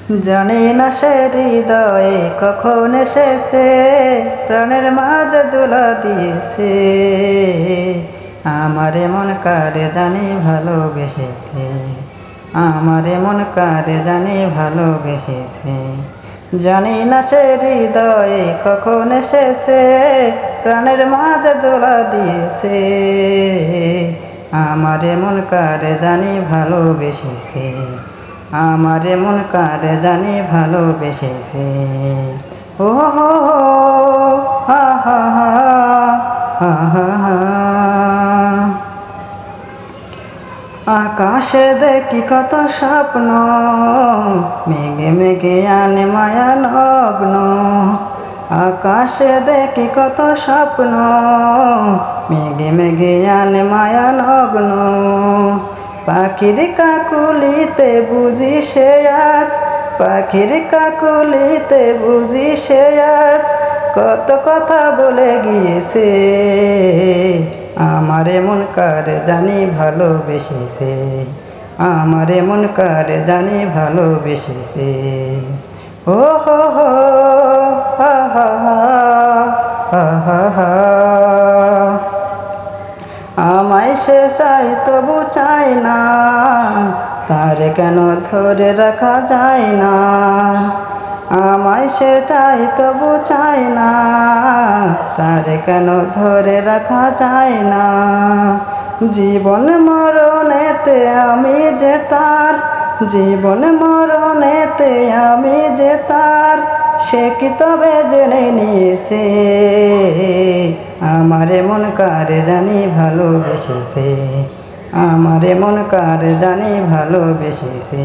জানি না সে হৃদয়ে কখন এসেছে, প্রাণের মাঝে দোলা দিয়েছে। আমার মন কারে জানি ভালোবেসেছে, আমার মন কারে জানি ভালোবেসেছে। জানি না সে হৃদয়ে কখন এসেছে, প্রাণের মাঝে দোলা দিয়েছে। আমার মন কারে জানি ভালোবেসেছে, আমার মন কারে জানি ভালোবেসেছে। ও হো হো, হা হা হা, হা হা হা। আকাশে দেখি কত স্বপ্ন, মেঘে মেঘে আনে মায়া নগ্ন। আকাশে দেখি কত স্বপ্ন, মেঘে মেঘে আনে মায়া নগ্ন। পাখির কাকুলিতে বুঝি সে আজ, পাখির কাকুলিতে বুঝি সে আজ কত কথা বলে গিয়েছে। আমার মন কারে জানি ভালোবেসেছে, আমার মন কারে জানি ভালোবেসেছে। ও হো হো, হা হা হা, হা হা হা। আমায় সে চাই তবু চাই না, তার কেন ধরে রাখা যায় না। আমায় সে চাই তবু চাই না, তার কেন ধরে রাখা যায় না। জীবন মরণেতে আমি যে তার, জীবন মরণেতে আমি যে তার, সে কি তবে জেনে নিয়েছে। আমার মন কারে জানি ভালোবেসেছে, আমার মন কারে জানি ভালোবেসেছে।